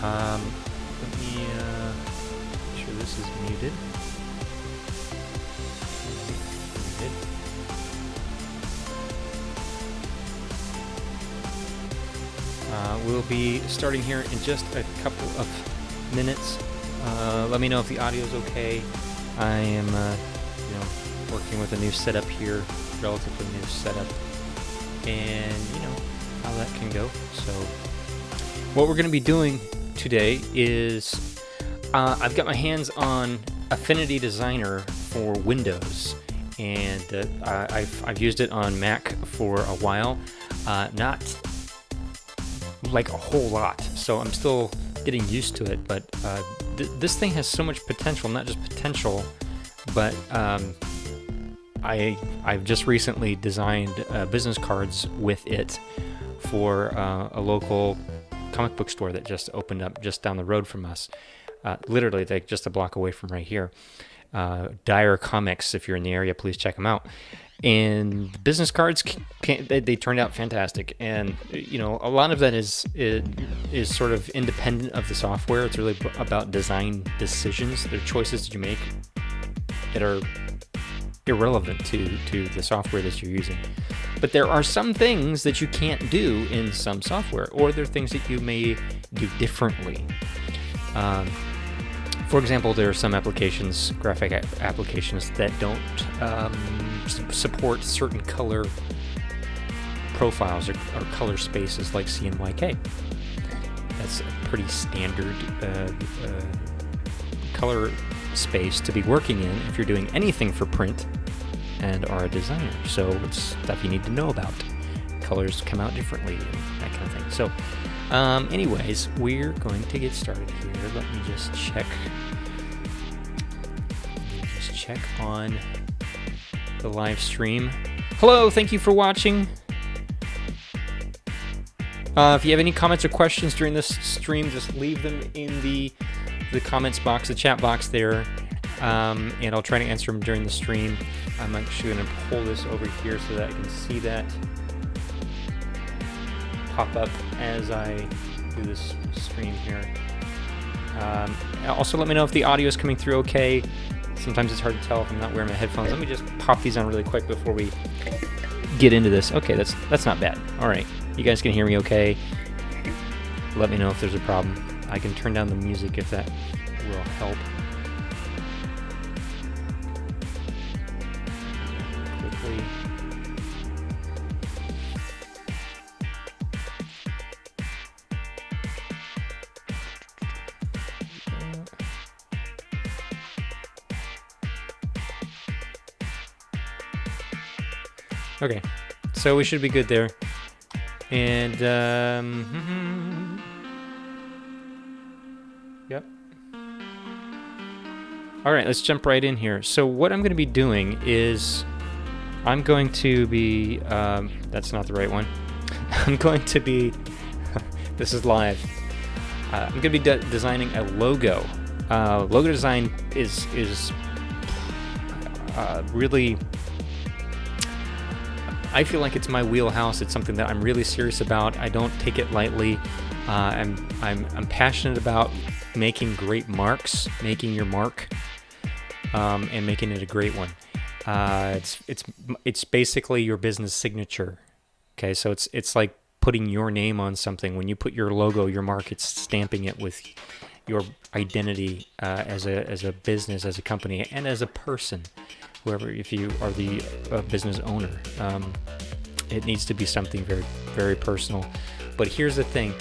Let me make sure this is muted. Muted. We'll be starting here in just a couple of minutes. Let me know if the audio is okay. I am, working with a new setup here, relatively new setup, and how that can go. So, what we're going to be doing today is I've got my hands on Affinity Designer for Windows, and I've used it on Mac for a while, not like a whole lot, so I'm still getting used to it, but this thing has so much potential, not just potential, but I've just recently designed business cards with it for a local comic book store that just opened up just down the road from us, literally like just a block away from right here. Dire Comics, if you're in the area, please check them out. And the business cards, they turned out fantastic. And a lot of that is sort of independent of the software. It's really about design decisions. They're choices that you make that are irrelevant to the software that you're using. But there are some things that you can't do in some software, or there are things that you may do differently. For example, there are some applications, graphic applications, that don't support certain color profiles or color spaces like CMYK. That's a pretty standard color space to be working in if you're doing anything for print and are a designer. So it's stuff you need to know about. Colors come out differently and that kind of thing. So anyways, we're going to get started here. Let me just check on the live stream. Hello, thank you for watching. If you have any comments or questions during this stream, just leave them in the comments box, the chat box there, and I'll try to answer them during the stream. I'm actually going to pull this over here so that I can see that pop up as I do this stream here. Also, let me know if the audio is coming through okay. Sometimes it's hard to tell if I'm not wearing my headphones. Let me just pop these on really quick before we get into this. Okay, that's not bad. All right, you guys can hear me okay? Let me know if there's a problem. I can turn down the music if that will help. Quickly. Okay, so we should be good there. And, yep. All right, let's jump right in here. So what I'm going to be doing is I'm going to be, that's not the right one. I'm going to be, this is live. I'm going to be designing a logo. Logo design is really, I feel like it's my wheelhouse. It's something that I'm really serious about. I don't take it lightly. I'm passionate about making great marks, making your mark, and making it a great one. It's basically your business signature. Okay, so it's like putting your name on something. When you put your logo, your mark, it's stamping it with your identity as a business, as a company, and as a person. Whoever, if you are the business owner, it needs to be something very, very personal. But here's the thing.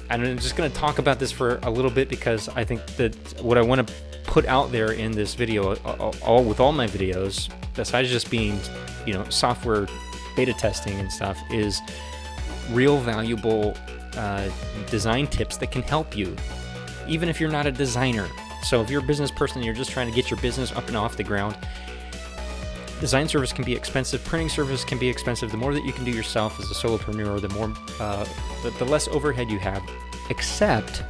And I'm just going to talk about this for a little bit because I think that what I want to put out there in this video, with all my videos, besides just being, software beta testing and stuff, is real valuable design tips that can help you, even if you're not a designer. So if you're a business person and you're just trying to get your business up and off the ground, design service can be expensive, printing service can be expensive. The more that you can do yourself as a solopreneur, the more, the less overhead you have, except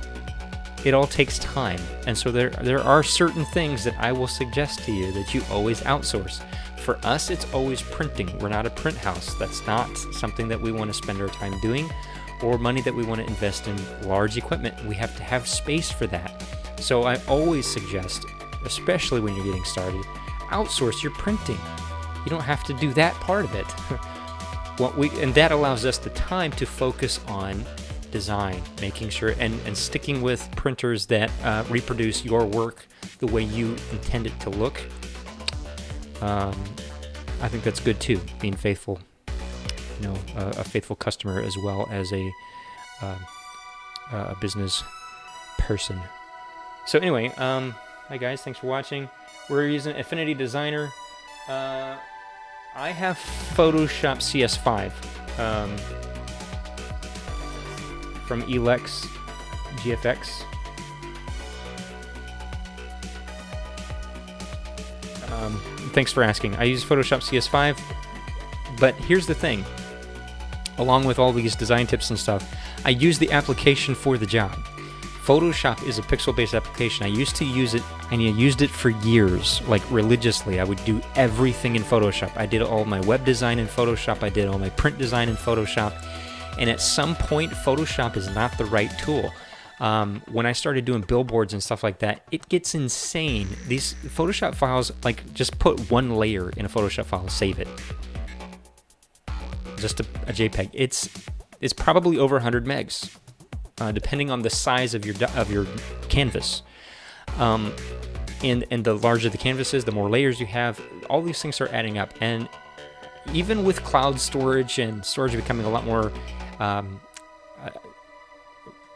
it all takes time. And so there are certain things that I will suggest to you that you always outsource. For us, it's always printing. We're not a print house. That's not something that we want to spend our time doing. or money that we want to invest in large equipment. We have to have space for that. So I always suggest, especially when you're getting started, outsource your printing. You don't have to do that part of it. And that allows us the time to focus on design, making sure and sticking with printers that reproduce your work the way you intend it to look. I think that's good too, being faithful, a faithful customer as well as a business person. So anyway, hi guys, thanks for watching. We're using Affinity Designer. I have Photoshop CS5 from Elex GFX. Thanks for asking. I use Photoshop CS5, but here's the thing. Along with all these design tips and stuff, I use the application for the job. Photoshop is a pixel-based application. I used to use it, and I used it for years, like religiously. I would do everything in Photoshop. I did all my web design in Photoshop. I did all my print design in Photoshop. And at some point, Photoshop is not the right tool. When I started doing billboards and stuff like that, it gets insane. These Photoshop files, like, just put one layer in a Photoshop file and save it. Just a JPEG. It's probably over 100 megs, depending on the size of your canvas. And the larger the canvas is, the more layers you have. All these things are adding up. And even with cloud storage and storage becoming a lot more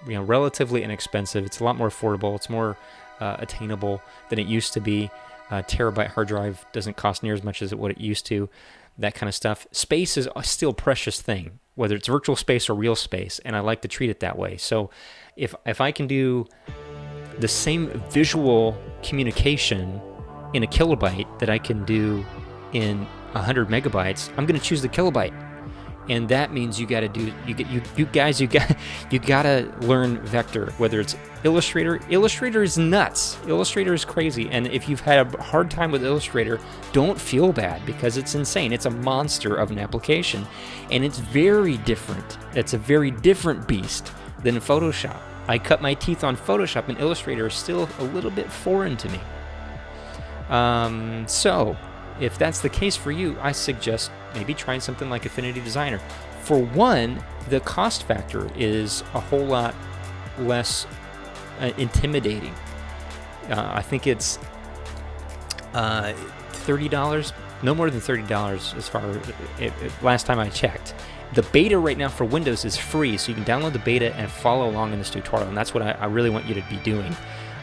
relatively inexpensive, it's a lot more affordable, it's more attainable than it used to be. Terabyte hard drive doesn't cost near as much as what it used to, that kind of stuff. Space is still a precious thing, whether it's virtual space or real space, and I like to treat it that way. So if I can do the same visual communication in a kilobyte that I can do in 100 megabytes, I'm going to choose the kilobyte. And that means you got to learn Vector, whether it's Illustrator. Illustrator is nuts. Illustrator is crazy. And if you've had a hard time with Illustrator, don't feel bad, because it's insane. It's a monster of an application, and it's very different. It's a very different beast than Photoshop. I cut my teeth on Photoshop, and Illustrator is still a little bit foreign to me. So if that's the case for you, I suggest maybe trying something like Affinity Designer. For one, the cost factor is a whole lot less intimidating. I think it's $30, no more than $30 as far as last time I checked. The beta right now for Windows is free, so you can download the beta and follow along in this tutorial, and that's what I really want you to be doing.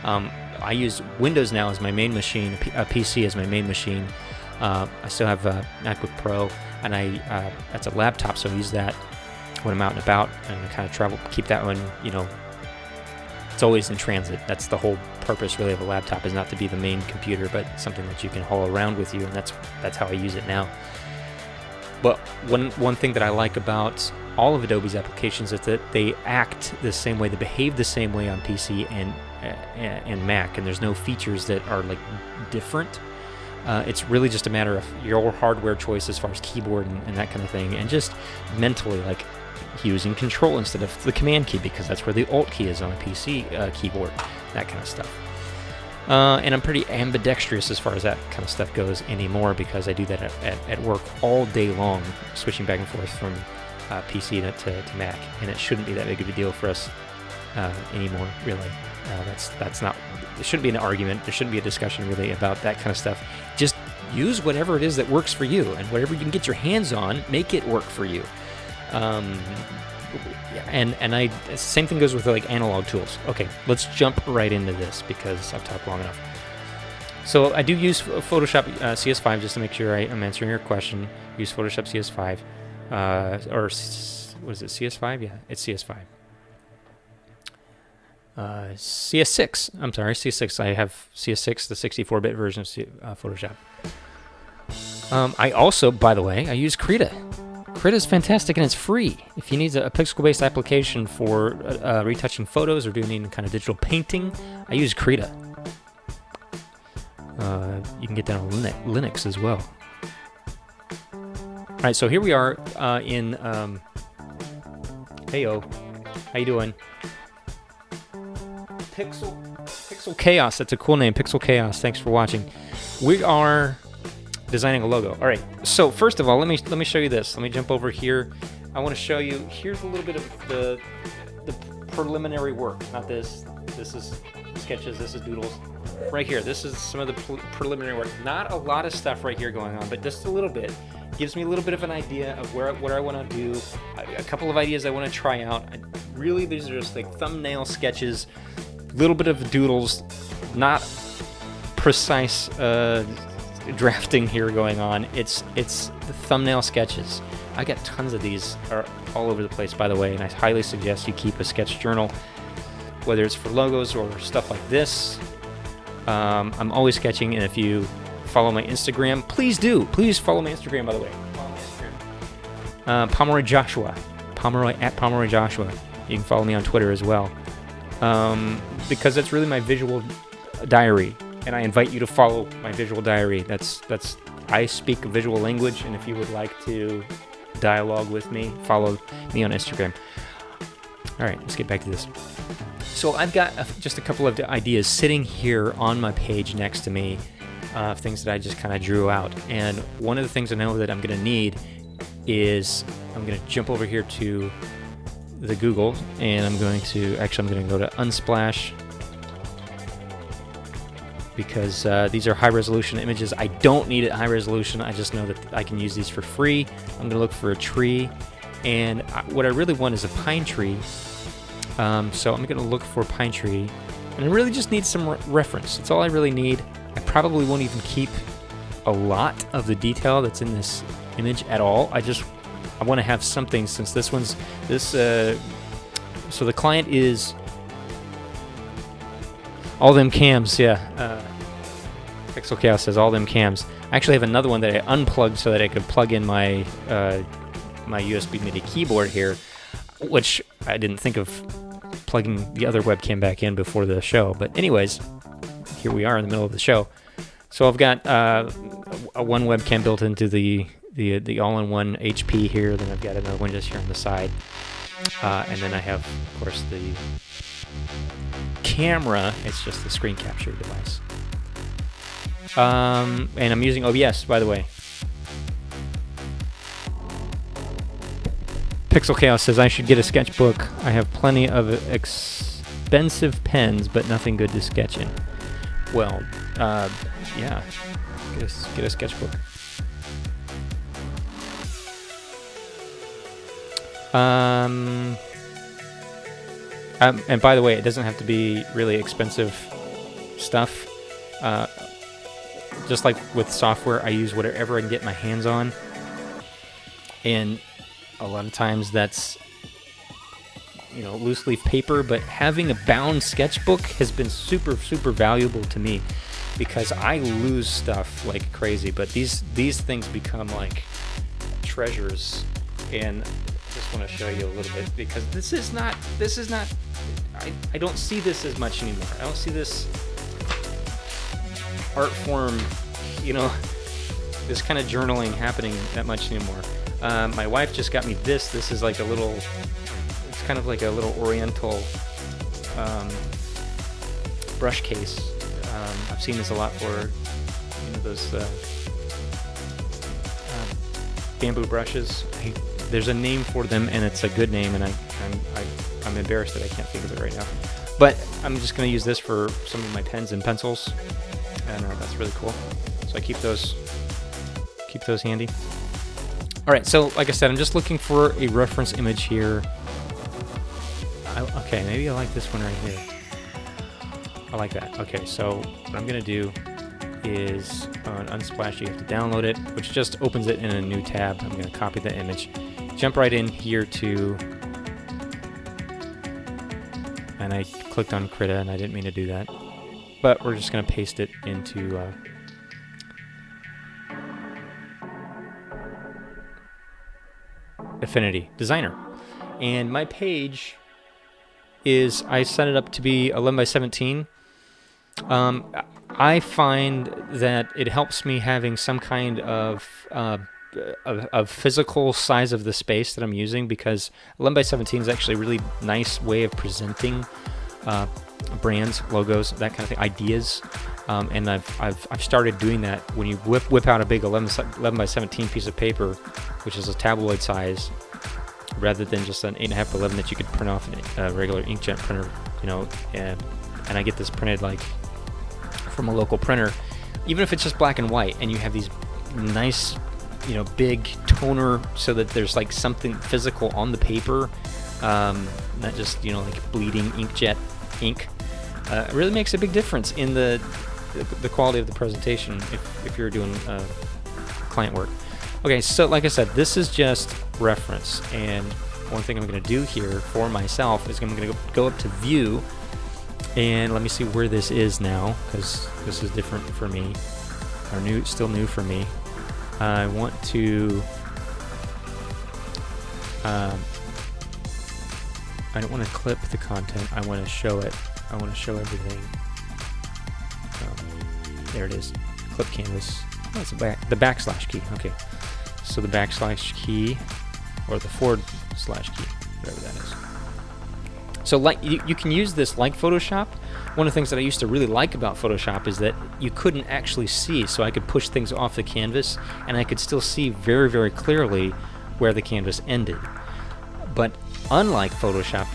I use Windows now as my main machine, a PC as my main machine. I still have a MacBook Pro, and that's a laptop, so I use that when I'm out and about, and I kind of travel, keep that one, it's always in transit. That's the whole purpose, really, of a laptop, is not to be the main computer, but something that you can haul around with you, and that's how I use it now. But one thing that I like about all of Adobe's applications is that they act the same way, they behave the same way on PC and Mac, and there's no features that are like different. It's really just a matter of your hardware choice as far as keyboard and that kind of thing, and just mentally, like using Control instead of the Command key, because that's where the Alt key is on a PC keyboard, that kind of stuff. And I'm pretty ambidextrous as far as that kind of stuff goes anymore, because I do that at work all day long, switching back and forth from PC to Mac, and it shouldn't be that big of a deal for us anymore, really. That's not. There shouldn't be an argument. There shouldn't be a discussion really about that kind of stuff. Just use whatever it is that works for you, and whatever you can get your hands on, make it work for you. Same thing goes with like analog tools. Okay, let's jump right into this because I've talked long enough. So I do use Photoshop CS5 just to make sure I'm answering your question. Use Photoshop CS5, or what is it? CS5? Yeah, it's CS5. CS6. I'm sorry, CS6. I have CS6, the 64-bit version of Photoshop. I also, by the way, I use Krita. Krita is fantastic, and it's free. If you need a pixel-based application for retouching photos or doing any kind of digital painting, I use Krita. You can get that on Linux as well. All right, so here we are in Heyo. How you doing? Pixel Chaos. That's a cool name. Pixel Chaos. Thanks for watching. We are designing a logo. All right. So first of all, let me show you this. Let me jump over here. I want to show you. Here's a little bit of the preliminary work. Not this. This is sketches. This is doodles. Right here. This is some of the preliminary work. Not a lot of stuff right here going on, but just a little bit. Gives me a little bit of an idea of what I want to do. A couple of ideas I want to try out. Really, these are just like thumbnail sketches. Little bit of doodles. Not precise drafting here going on. It's the thumbnail sketches. I got tons of these are all over the place, by the way, and I highly suggest you keep a sketch journal, whether it's for logos or stuff like this. I'm always sketching, and if you follow my Instagram, please do. Please follow my Instagram, by the way. Follow my Instagram. Pomeroy Joshua. Pomeroy Joshua. You can follow me on Twitter as well. Because that's really my visual diary, and I invite you to follow my visual diary. I speak a visual language, and if you would like to dialogue with me, follow me on Instagram. All right, let's get back to this. So I've got just a couple of ideas sitting here on my page next to me, things that I just kind of drew out. And one of the things I know that I'm going to need is I'm going to jump over here to the Google, and I'm going to go to Unsplash, because these are high resolution images. I don't need it high resolution. I just know that I can use these for free. I'm going to look for a tree, and what I really want is a pine tree. So I'm going to look for pine tree, and I really just need some reference. That's all I really need. I probably won't even keep a lot of the detail that's in this image at all. I want to have something, since this one's so the client is all them cams. Yeah, Pixel Chaos says all them cams. I actually have another one that I unplugged so that I could plug in my my USB MIDI keyboard here, which I didn't think of plugging the other webcam back in before the show. But anyways, here we are in the middle of the show. So I've got a one webcam built into the all-in-one HP here. Then I've got another one just here on the side, and then I have, of course, the camera. It's just the screen capture device, and I'm using OBS, by the way. Pixel Chaos says I should get a sketchbook. I have plenty of expensive pens, but nothing good to sketch in. Well, yeah, get a sketchbook. And by the way, it doesn't have to be really expensive stuff. Just like with software, I use whatever I can get my hands on. And a lot of times that's, loose leaf paper, but having a bound sketchbook has been super, super valuable to me, because I lose stuff like crazy, but these things become like treasures. And I just want to show you a little bit, because this is not I don't see this as much anymore. I don't see this art form, this kind of journaling happening that much anymore. My wife just got me this. This is like it's kind of like a little oriental brush case. I've seen this a lot for those bamboo brushes. There's a name for them, and it's a good name, and I'm embarrassed that I can't think of it right now. But I'm just going to use this for some of my pens and pencils, and that's really cool. So I keep those handy. All right, so like I said, I'm just looking for a reference image here. Okay, maybe I like this one right here. I like that. Okay, so what I'm going to do is on Unsplash, you have to download it, which just opens it in a new tab. I'm going to copy the image, jump right in here to, and I clicked on Krita, and I didn't mean to do that, but we're just going to paste it into Affinity Designer. And my page is, I set it up to be 11 by 17. I find that it helps me having some kind of a physical size of the space that I'm using, because 11 by 17 is actually a really nice way of presenting brands, logos, that kind of thing, ideas. And I've started doing that when you whip out a big 11 by 17 piece of paper, which is a tabloid size, rather than just an 8.5 by 11 that you could print off a regular inkjet printer, you know, and I get this printed like from a local printer, even if it's just black and white, and you have these nice, you know, big toner, so that there's like something physical on the paper, not just, you know, like bleeding inkjet ink. It really makes a big difference in the quality of the presentation if you're doing client work. Okay, so like I said, this is just reference, and one thing I'm going to do here for myself is I'm going to go up to View, and let me see where this is now, because this is different for me, or still new for me. I want to I don't want to clip the content, I want to show it. I want to show everything. There it is. Clip canvas. Oh, it's the backslash key. Okay. So the backslash key, or the forward slash key, whatever that is. So like you can use this like Photoshop. One of the things that I used to really like about Photoshop is that you couldn't actually see, so I could push things off the canvas and I could still see very, very clearly where the canvas ended. But unlike Photoshop,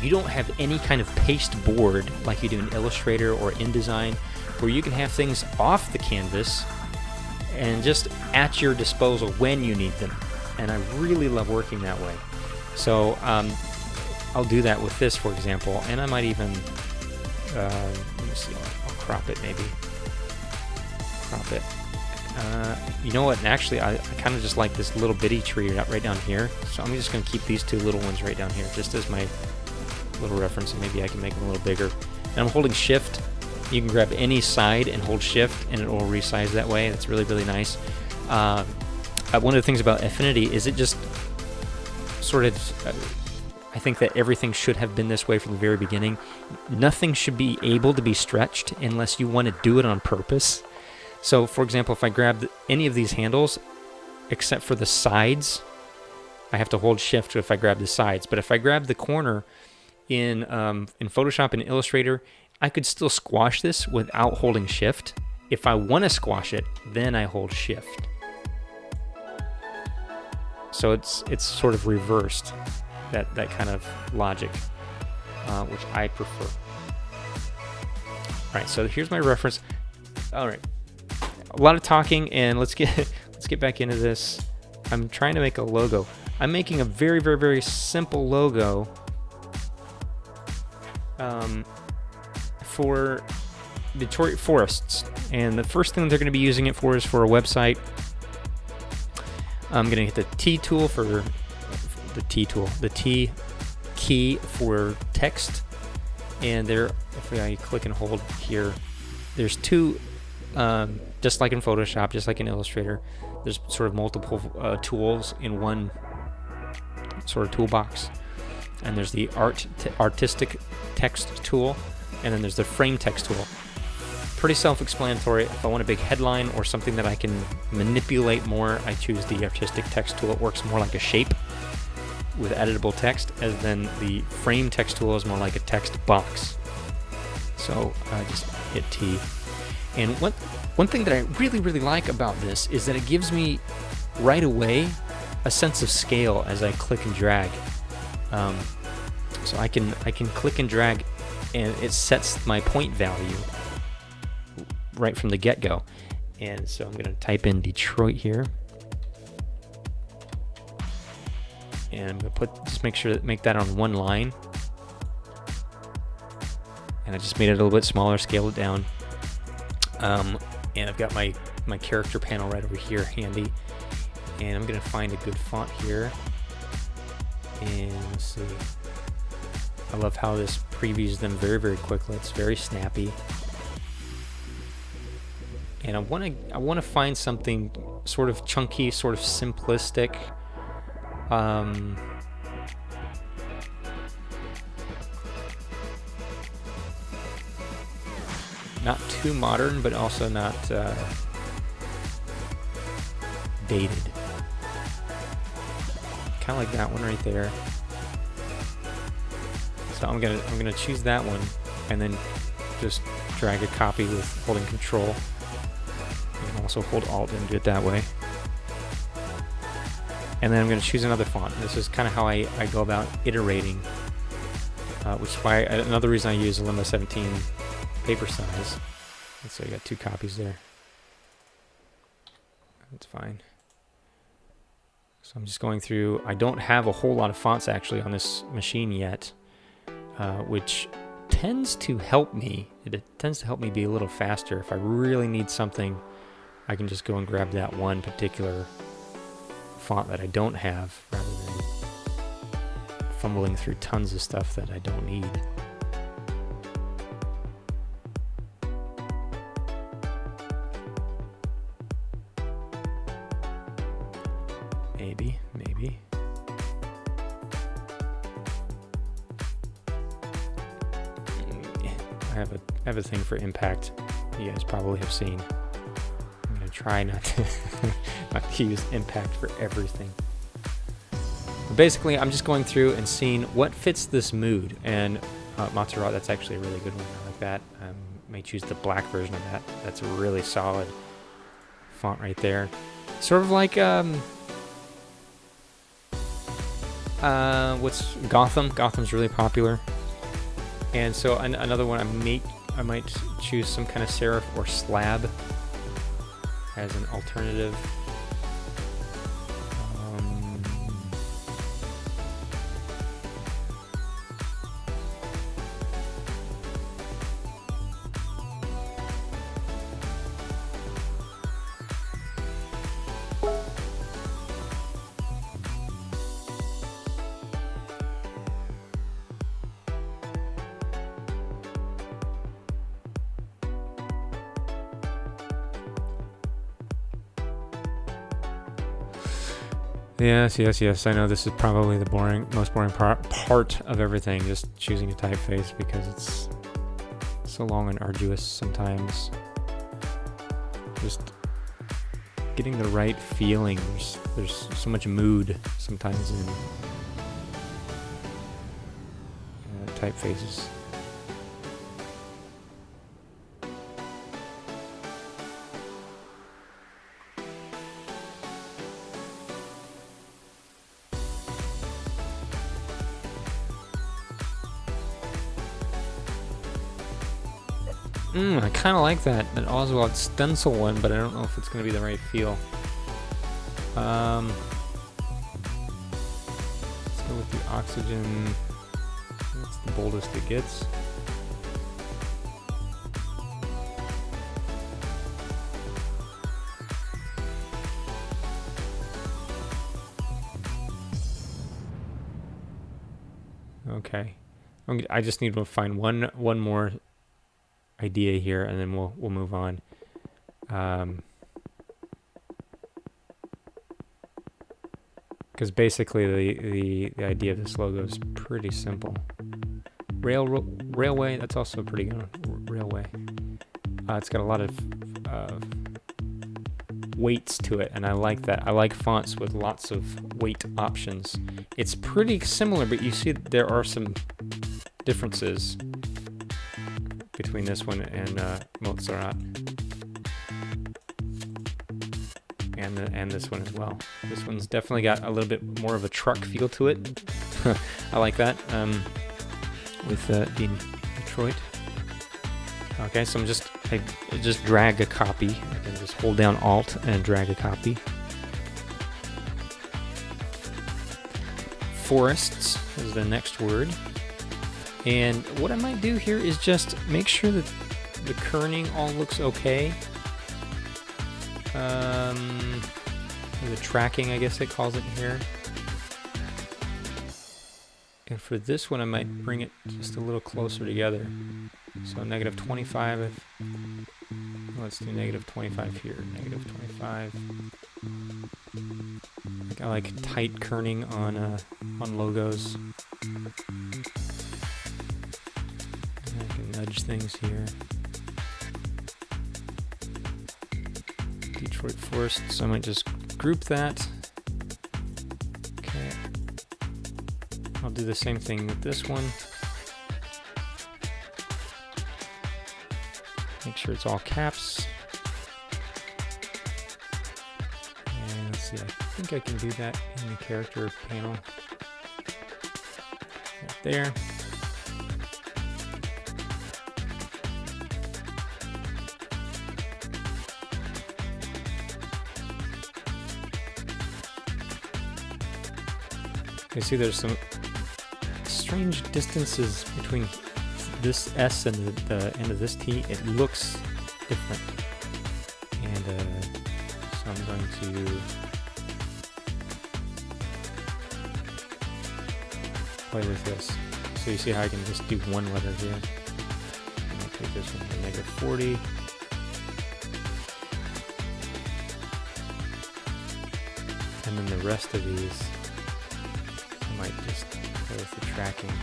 you don't have any kind of paste board like you do in Illustrator or InDesign, where you can have things off the canvas and just at your disposal when you need them. And I really love working that way. So I'll do that with this, for example, and I might even, let me see, I'll crop it maybe. Crop it. You know what, and actually I kind of just like this little bitty tree right down here, so I'm just going to keep these two little ones right down here just as my little reference, and maybe I can make them a little bigger. And I'm holding shift. You can grab any side and hold shift and it will resize that way. That's really, really nice. One of the things about Affinity is it just sort of, I think that everything should have been this way from the very beginning. Nothing should be able to be stretched unless you want to do it on purpose. So for example, if I grab any of these handles, except for the sides, I have to hold shift if I grab the sides. But if I grab the corner in Photoshop and Illustrator, I could still squash this without holding shift. If I want to squash it, then I hold shift. So it's sort of reversed, that kind of logic, which I prefer. All right, so here's my reference. All right, a lot of talking, and let's get back into this. I'm trying to make a logo. I'm making a very, very, very simple logo for Detroit forests, and the first thing they're going to be using it for is for a website. I'm going to hit the T tool for the T key for text, and there, if I click and hold here, there's two, just like in Photoshop, just like in Illustrator, there's sort of multiple tools in one sort of toolbox. And there's the artistic text tool, and then there's the frame text tool. Pretty self-explanatory. If I want a big headline or something that I can manipulate more, I choose the artistic text tool. It works more like a shape with editable text, as then the frame text tool is more like a text box. So I just hit T. And one thing that I really, really like about this is that it gives me right away a sense of scale as I click and drag. So I can click and drag, and it sets my point value right from the get-go. And so I'm going to type in Detroit here, and I'm going to just make that on one line. And I just made it a little bit smaller, scaled it down. And I've got my character panel right over here handy. And I'm going to find a good font here. And let's see. I love how this previews them very, very quickly. It's very snappy. And I want to find something sort of chunky, sort of simplistic. Not too modern, but also not dated. kind of like that one right there. So I'm gonna choose that one, and then just drag a copy with holding Control. You can also hold Alt and do it that way. And then I'm going to choose another font. This is kind of how I go about iterating, which is why another reason I use a Limo 17 paper size. And so you got 2 copies there. That's fine. So I'm just going through. I don't have a whole lot of fonts actually on this machine yet, which tends to help me. It tends to help me be a little faster. If I really need something, I can just go and grab that one particular font that I don't have, rather than fumbling through tons of stuff that I don't need. Maybe. I have a thing for impact. You guys probably have seen. I'm gonna try not to use impact for everything. But basically, I'm just going through and seeing what fits this mood. And Montserrat, that's actually a really good one. I like that. May choose the black version of that. That's a really solid font right there. Sort of like what's Gotham? Gotham's really popular. And so another one I might choose some kind of serif or slab as an alternative. Yes. I know this is probably the most boring part of everything, just choosing a typeface, because it's so long and arduous sometimes. Just getting the right feeling. There's so much mood sometimes in typefaces. I kind of like that Oswald stencil one, but I don't know if it's going to be the right feel. Let's go with the oxygen. That's the boldest it gets. Okay, I just need to find one more idea here, and then we'll move on. Because basically the idea of this logo is pretty simple. Railway, that's also a pretty good one. Railway. It's got a lot of weights to it, and I like that. I like fonts with lots of weight options. It's pretty similar, but you see there are some differences between this one and Montserrat, and this one as well. This one's definitely got a little bit more of a truck feel to it. I like that, with being Detroit. Okay, so I just drag a copy. I can just hold down Alt and drag a copy. Forests is the next word. And what I might do here is just make sure that the kerning all looks okay. The tracking, I guess it calls it here. And for this one, I might bring it just a little closer together. So -25. Let's do -25 here. -25. I like tight kerning on logos. I can nudge things here. Detroit Forest, so I might just group that. Okay, do the same thing with this one. Make sure it's all caps. And let's see, I think I can do that in the character panel. Right there. You see there's some strange distances between this S and the end of this T. It looks different. And so I'm going to play with this. So you see how I can just do one letter here. I'm going to take this one to -40. And then the rest of these, I might just go with the tracking.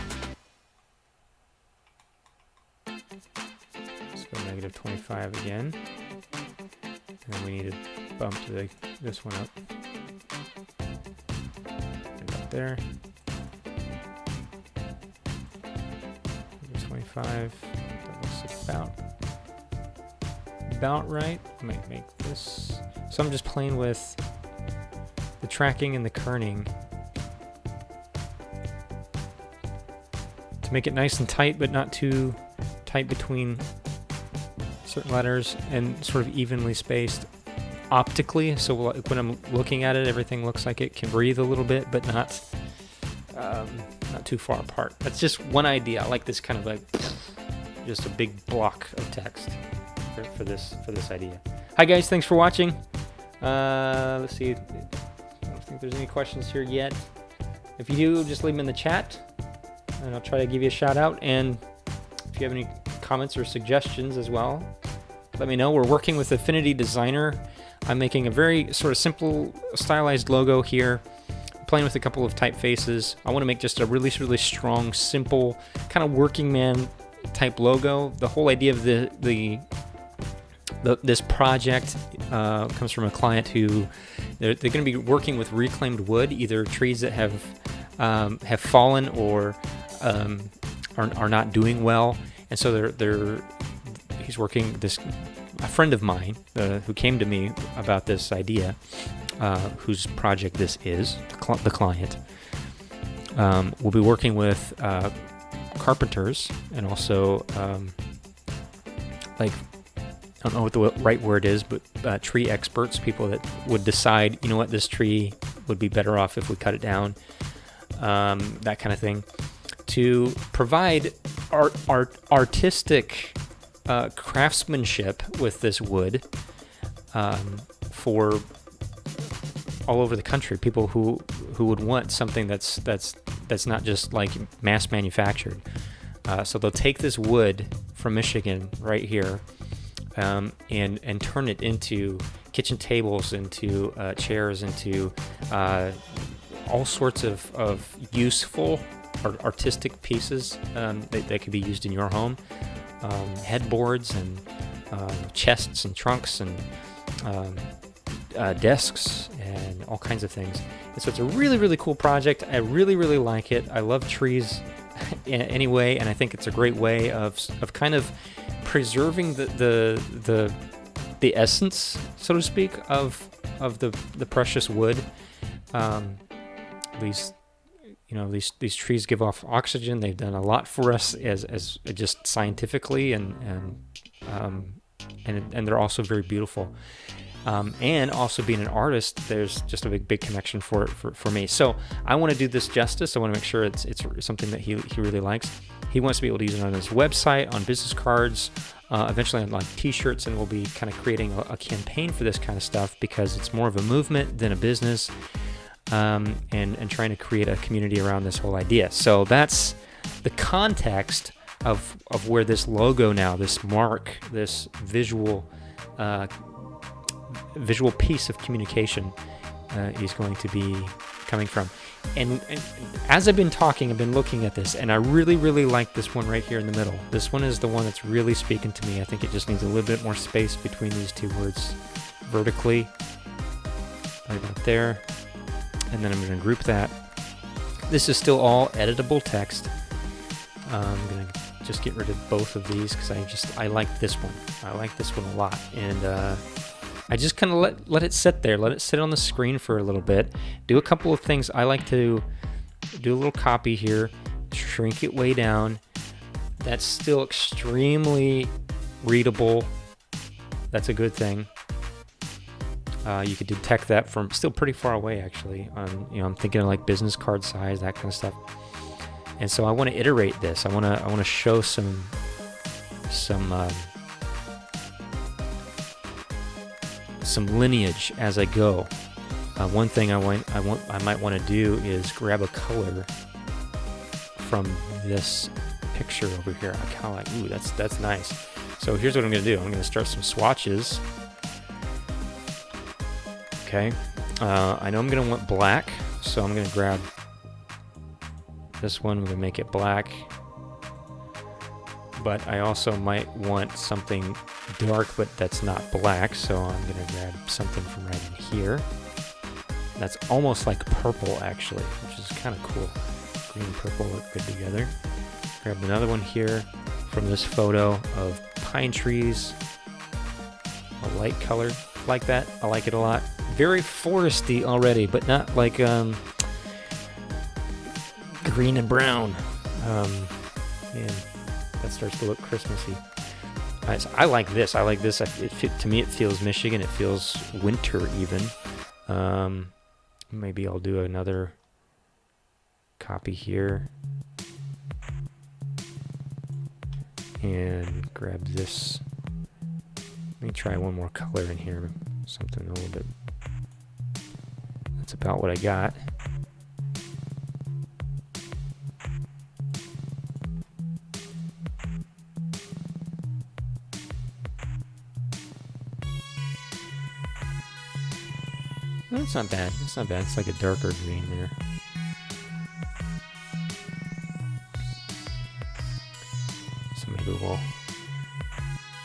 Let's go -25 again. And then we need to bump this one up. And up there. 25. That looks about right. I might make this. So I'm just playing with the tracking and the kerning to make it nice and tight, but not too tight between certain letters, and sort of evenly spaced optically. So when I'm looking at it, everything looks like it can breathe a little bit, but not too far apart. That's just one idea. I like this kind of like just a big block of text for this idea. Hi guys, thanks for watching. Let's see. I don't think there's any questions here yet. If you do, just leave them in the chat, and I'll try to give you a shout out. And if you have any comments or suggestions as well, let me know. We're working with Affinity Designer. I'm making a very sort of simple, stylized logo here, playing with a couple of typefaces. I want to make just a really, really strong, simple, kind of working man type logo. The whole idea of this project comes from a client who they're going to be working with reclaimed wood, either trees that have fallen or are not doing well, and so he's working a friend of mine who came to me about this idea, whose project this is, the client. We'll be working with carpenters and also like, I don't know what the right word is, but tree experts, people that would decide, you know what, this tree would be better off if we cut it down, that kind of thing, to provide artistic craftsmanship with this wood for all over the country. People who would want something that's not just like mass manufactured. So they'll take this wood from Michigan right here, and turn it into kitchen tables, into chairs, into all sorts of useful or artistic pieces that could be used in your home. Headboards and chests and trunks and desks and all kinds of things. And so it's a really, really cool project. I really, really like it. I love trees anyway, and I think it's a great way of kind of preserving the essence, so to speak, of the precious wood. These trees give off oxygen. They've done a lot for us as just scientifically, and they're also very beautiful. And also being an artist, there's just a big connection for me. So I want to do this justice. I want to make sure it's something that he really likes. He wants to be able to use it on his website, on business cards, eventually on like t-shirts, and we'll be kind of creating a campaign for this kind of stuff because it's more of a movement than a business, and trying to create a community around this whole idea. So that's the context of where this logo now, this mark, this visual piece of communication is going to be coming from. And as I've been talking, I've been looking at this, and I really, really like this one right here in the middle. This one is the one that's really speaking to me. I think it just needs a little bit more space between these two words vertically, right about there. And then I'm going to group that. This is still all editable text. I'm gonna just get rid of both of these because I like this one. I like this one a lot, and I just kind of let it sit there, let it sit on the screen for a little bit. Do a couple of things. I like to do a little copy here, shrink it way down. That's still extremely readable. That's a good thing. You could detect that from still pretty far away, actually. I'm thinking of like business card size, that kind of stuff. And so I want to iterate this. I want to show some lineage as I go. One thing I might want to do is grab a color from this picture over here. I kind of like, ooh, that's nice. So here's what I'm going to do. I'm going to start some swatches. Okay, I know I'm going to want black, so I'm going to grab this one. I'm going to make it black. But I also might want something dark, but that's not black, so I'm going to grab something from right in here. That's almost like purple, actually, which is kind of cool. Green and purple look good together. Grab another one here from this photo of pine trees. A light color like that. I like it a lot. Very foresty already, but not like green and brown. Man, that starts to look Christmassy. Right, so I like this. To me, it feels Michigan. It feels winter even. Maybe I'll do another copy here and grab this. Let me try one more color in here. Something a little bit. That's about what I got. No, it's not bad. It's not bad. It's like a darker green there. So maybe we'll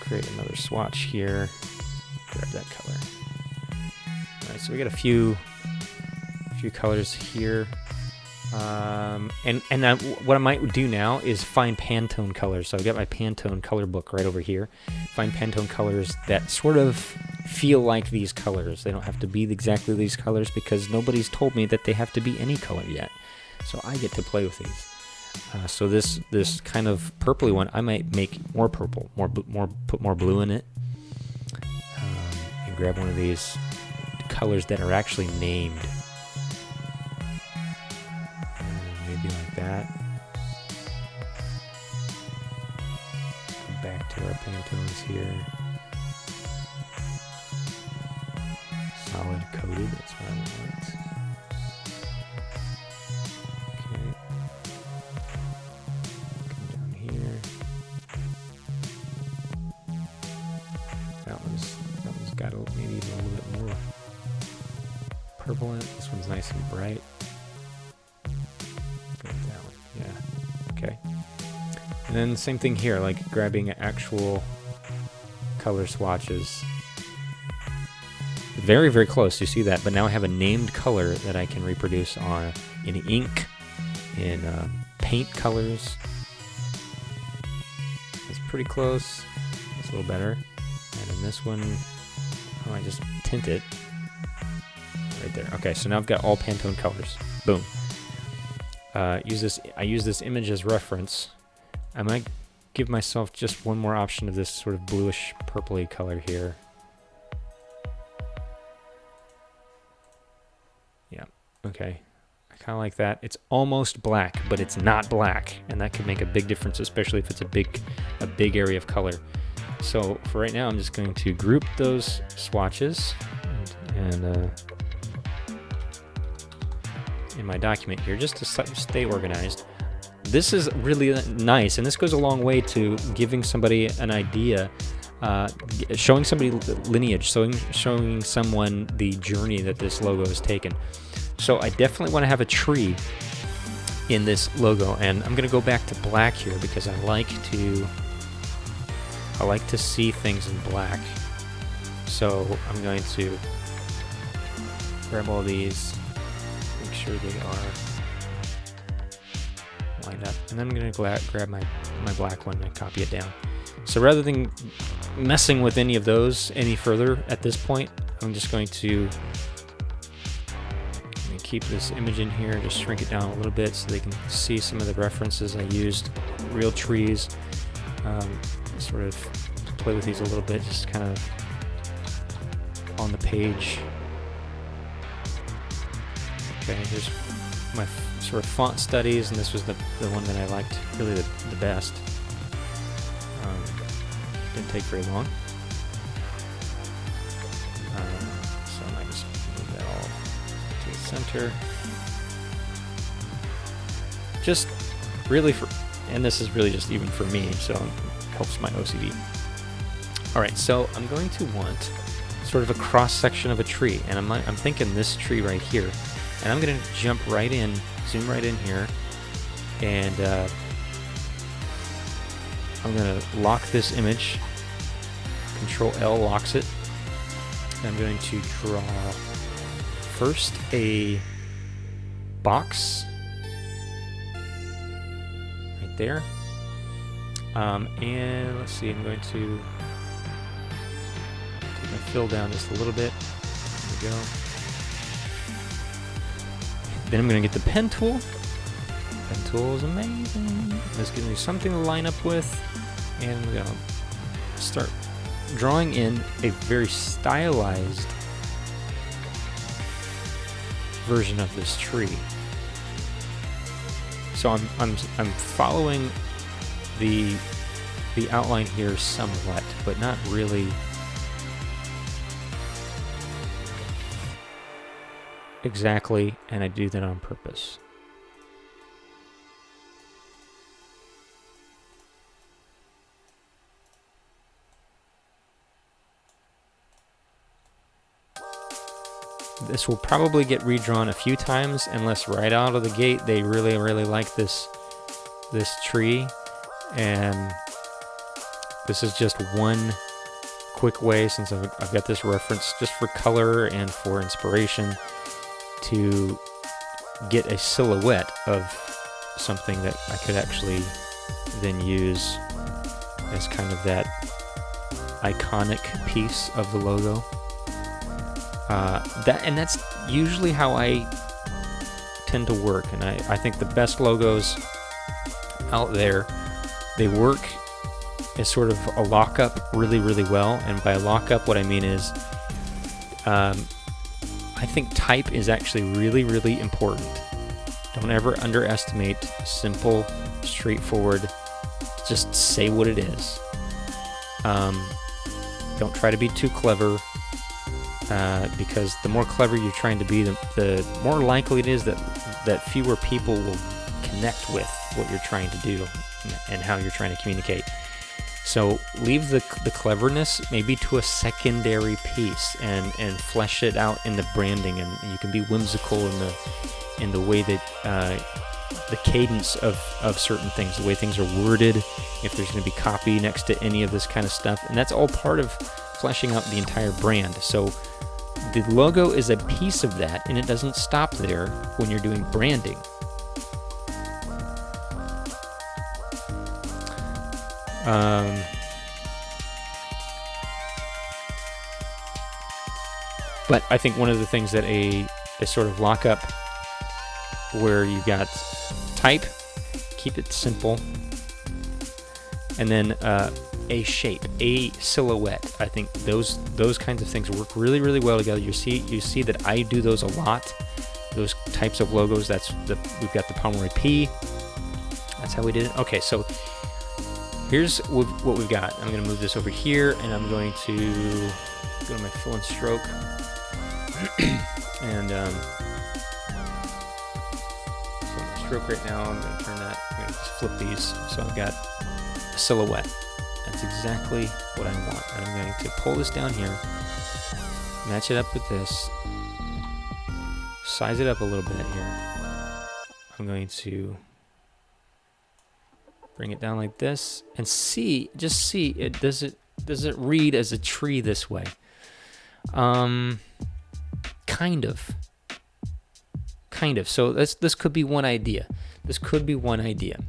create another swatch here. Grab that color. All right, so we got a few colors here. What I might do now is find Pantone colors. So I've got my Pantone color book right over here. Find Pantone colors that sort of feel like these colors. They don't have to be exactly these colors because nobody's told me that they have to be any color yet. So I get to play with these. So this kind of purpley one, I might make more purple, put more blue in it, and grab one of these colors that are actually named. Maybe like that. Go back to our Pantones here. Solid coated, that's what I want. Okay. Come down here. That one's got maybe even a little bit more purple in it. This one's nice and bright. Go with that one. Yeah. Okay. And then same thing here, like grabbing actual color swatches. Very, very close. You see that, but now I have a named color that I can reproduce in ink, in paint colors. That's pretty close. That's a little better. And in this one, I just tint it right there. Okay, so now I've got all Pantone colors. Boom. I use this image as reference. I might give myself just one more option of this sort of bluish purpley color here. Yeah, okay. I kind of like that. It's almost black, but it's not black, and that could make a big difference, especially if it's a big area of color. So for right now, I'm just going to group those swatches and in my document here, just to stay organized. This is really nice, and this goes a long way to giving somebody an idea, showing somebody lineage, showing someone the journey that this logo has taken. So I definitely want to have a tree in this logo, and I'm going to go back to black here because I like to see things in black. So I'm going to grab all these, make sure they are lined up. And then I'm going to grab my black one and copy it down. So rather than messing with any of those any further at this point, I'm just going to keep this image in here, just shrink it down a little bit so they can see some of the references I used. Real trees, sort of play with these a little bit, just kind of on the page. Okay, here's my sort of font studies, and this was the one that I liked really the best. Didn't take very long. So I might just move that all to the center. Just really and this is really just even for me, so it helps my OCD. All right, so I'm going to want sort of a cross section of a tree, and I'm thinking this tree right here, and I'm going to jump right in, zoom right in here, and I'm going to lock this image. Control L locks it. I'm going to draw first a box right there. And let's see, I'm going to take my fill down just a little bit. There we go. Then I'm going to get the pen tool. Pen tool is amazing. This gives me something to line up with. And I'm going to start drawing in a very stylized version of this tree. So I'm following the outline here somewhat, but not really exactly, and I do that on purpose. This will probably get redrawn a few times unless right out of the gate they really like this tree, and this is just one quick way, since I've got this reference just for color and for inspiration, to get a silhouette of something that I could actually then use as kind of that iconic piece of the logo. That's usually how I tend to work, and I think the best logos out there, they work as sort of a lockup really well. And by lockup, what I mean is I think type is actually really important. Don't ever underestimate simple, straightforward, just say what it is. Don't try to be too clever, because the more clever you're trying to be, the more likely it is that fewer people will connect with what you're trying to do and how you're trying to communicate. So leave the cleverness maybe to a secondary piece, and flesh it out in the branding, and you can be whimsical in the way that the cadence of certain things, the way things are worded, if there's going to be copy next to any of this kind of stuff, and that's all part of fleshing out the entire brand. So the logo is a piece of that, and it doesn't stop there when you're doing branding. But I think one of the things that a sort of lockup, where you got type, keep it simple, and then a shape, a silhouette. I think those kinds of things work really well together. You see that I do those a lot. Those types of logos. We've got the Pomeroy P. That's how we did it. Okay, so here's what we've got. I'm going to move this over here, and I'm going to go to my fill and stroke, and so my stroke right now. I'm going to turn that. I'm going to just flip these, so I've got a silhouette. That's exactly what I want. And I'm going to pull this down here, match it up with this, size it up a little bit here. I'm going to bring it down like this, and just see it. Does it read as a tree this way? Kind of. So this could be one idea. this could be one idea.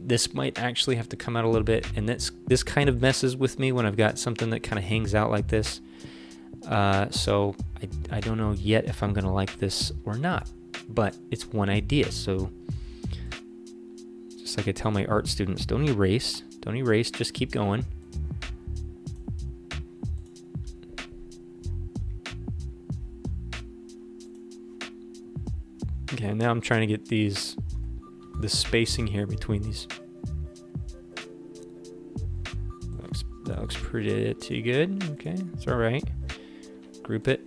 This might actually have to come out a little bit, and this kind of messes with me when I've got something that kind of hangs out like this. So I don't know yet if I'm going to like this or not, but it's one idea. So just like I tell my art students, don't erase, just keep going. Okay, now I'm trying to get the spacing here between these. That looks pretty good. Okay, it's all right. Group it.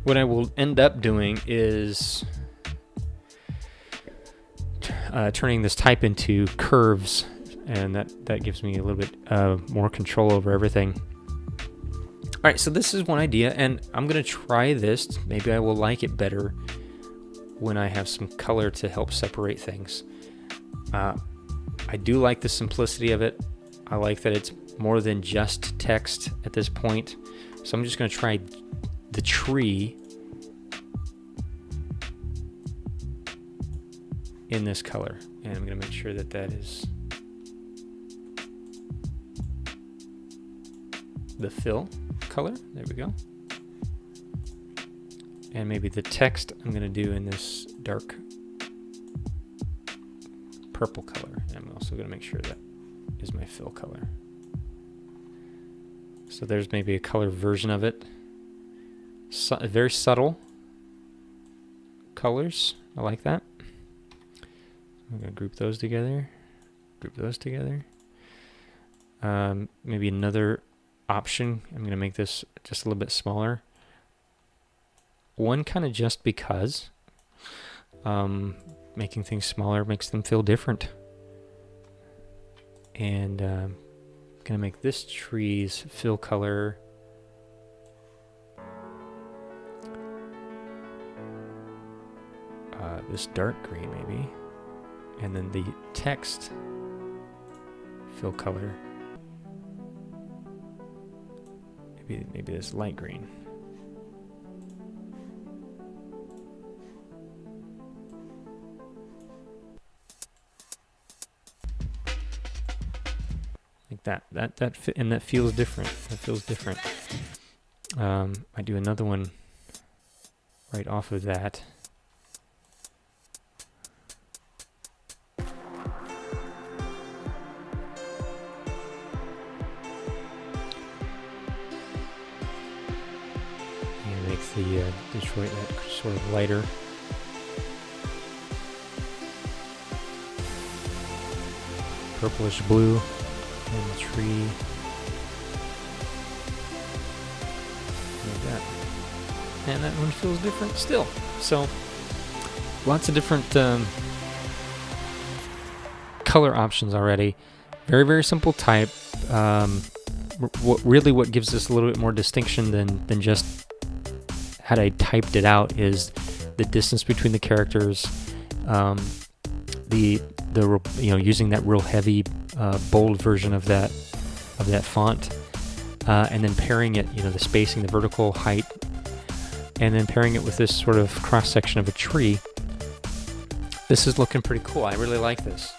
What I will end up doing is turning this type into curves, and that gives me a little bit more control over everything. All right, so this is one idea, and I'm going to try this. Maybe I will like it better when I have some color to help separate things. I do like the simplicity of it. I like that it's more than just text at this point. So I'm just going to try the tree in this color, and I'm going to make sure that is the fill color. There we go. And maybe the text I'm going to do in this dark purple color, and I'm also going to make sure that is my fill color. So there's maybe a color version of it. Very subtle colors. I like that. I'm going to group those together. Maybe another option. I'm going to make this just a little bit smaller. One kind of just because making things smaller makes them feel different. And I'm going to make this tree's fill color this dark green maybe, and then the text fill color maybe this light green. Like that feels different. I do another one right off of that. The Detroit that sort of lighter. Purplish blue in the tree. Like that. And that one feels different still. So lots of different color options already. Very, very simple type. What gives this a little bit more distinction than just had I typed it out is the distance between the characters, using that real heavy bold version of that font, and then pairing it, the spacing, the vertical height, and then pairing it with this sort of cross section of a tree. This is looking pretty cool. I really like this.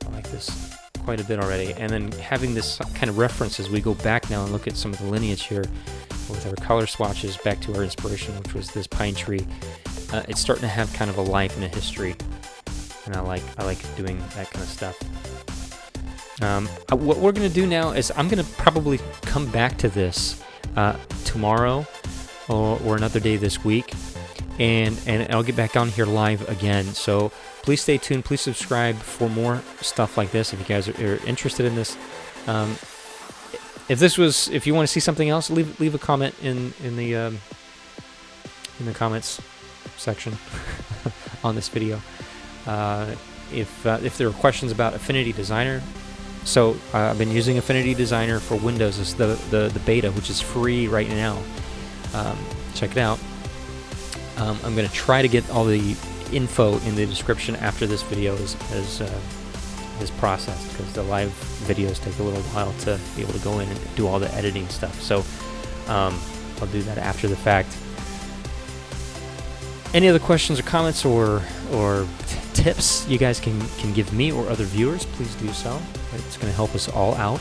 I like this quite a bit already. And then having this kind of reference as we go back now and look at some of the lineage here with our color swatches back to our inspiration, which was this pine tree. It's starting to have kind of a life and a history, and I like doing that kind of stuff. What we're going to do now is I'm going to probably come back to this tomorrow or another day this week, and I'll get back on here live again. So please stay tuned. Please subscribe for more stuff like this if you guys are interested in this. If you want to see something else, leave a comment in the comments section on this video. If there are questions about Affinity Designer, so I've been using Affinity Designer for Windows. It's the beta, which is free right now. Check it out. I'm going to try to get all the info in the description after this video is processed, because the live videos take a little while to be able to go in and do all the editing stuff. So I'll do that after the fact. Any other questions or comments or tips you guys can give me or other viewers, please do so. It's going to help us all out.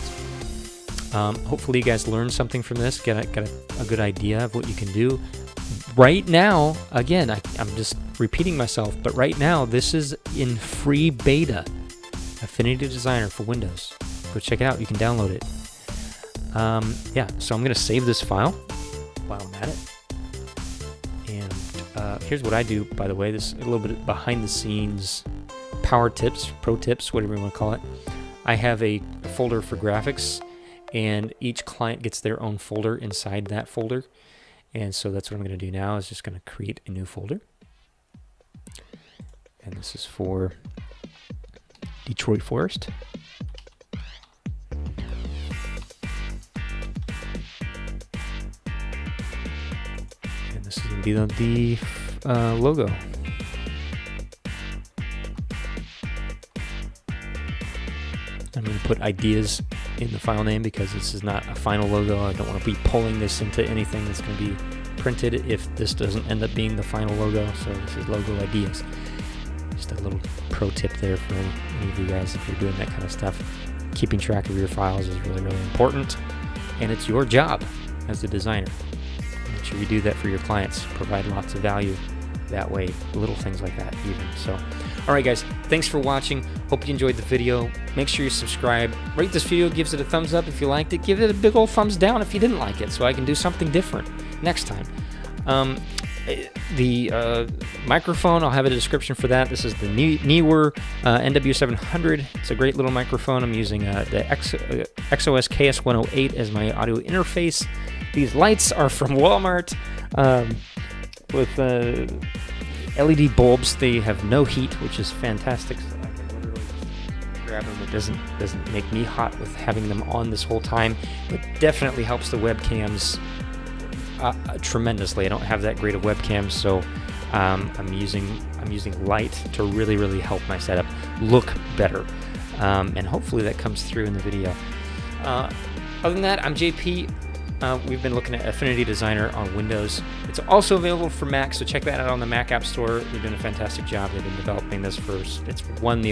Hopefully you guys learned something from this, got a good idea of what you can do. Right now, again, I'm just repeating myself, but right now this is in free beta. Affinity Designer for Windows. Go check it out. You can download it. Yeah, so I'm going to save this file while I'm at it. And here's what I do, by the way. This is a little bit behind the scenes power tips, pro tips, whatever you want to call it. I have a folder for graphics, and each client gets their own folder inside that folder. And so that's what I'm going to do now, is just going to create a new folder. And this is for Detroit Forest. And this is going to be the logo. I'm going to put ideas in the file name because this is not a final logo. I don't want to be pulling this into anything that's going to be printed if this doesn't end up being the final logo. So this is logo ideas. Just a little pro tip there for any of you guys if you're doing that kind of stuff. Keeping track of your files is really, really important, and it's your job as a designer. Make sure you do that for your clients. Provide lots of value that way, little things like that even. So, all right guys, thanks for watching. Hope you enjoyed the video. Make sure you subscribe. Rate this video, gives it a thumbs up if you liked it. Give it a big old thumbs down if you didn't like it, so I can do something different next time. The microphone, I'll have a description for that. This is the Neewer NW700. It's a great little microphone. I'm using the XOS KS108 as my audio interface. These lights are from Walmart with LED bulbs. They have no heat, which is fantastic. So I can literally just grab them. It doesn't make me hot with having them on this whole time, but definitely helps the webcams tremendously. I don't have that great of webcams, so I'm using light to really help my setup look better, and hopefully that comes through in the video. Other than that, I'm JP. We've been looking at Affinity Designer on Windows. It's also available for Mac, so check that out on the Mac App Store. They're doing a fantastic job. They've been developing this it's won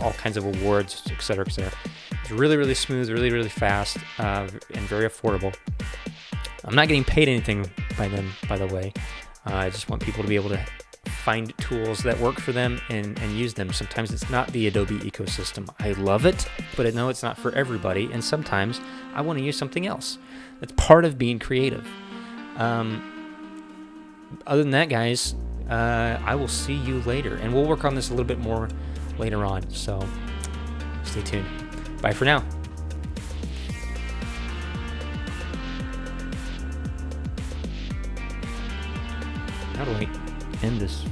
all kinds of awards, etc., etc. It's really smooth, really fast, and very affordable. I'm not getting paid anything by them, by the way. I just want people to be able to find tools that work for them and use them. Sometimes it's not the Adobe ecosystem. I love it, but I know it's not for everybody, and sometimes I want to use something else. That's part of being creative. Other than that, guys, I will see you later, and we'll work on this a little bit more later on, so stay tuned. Bye for now. How do I end this?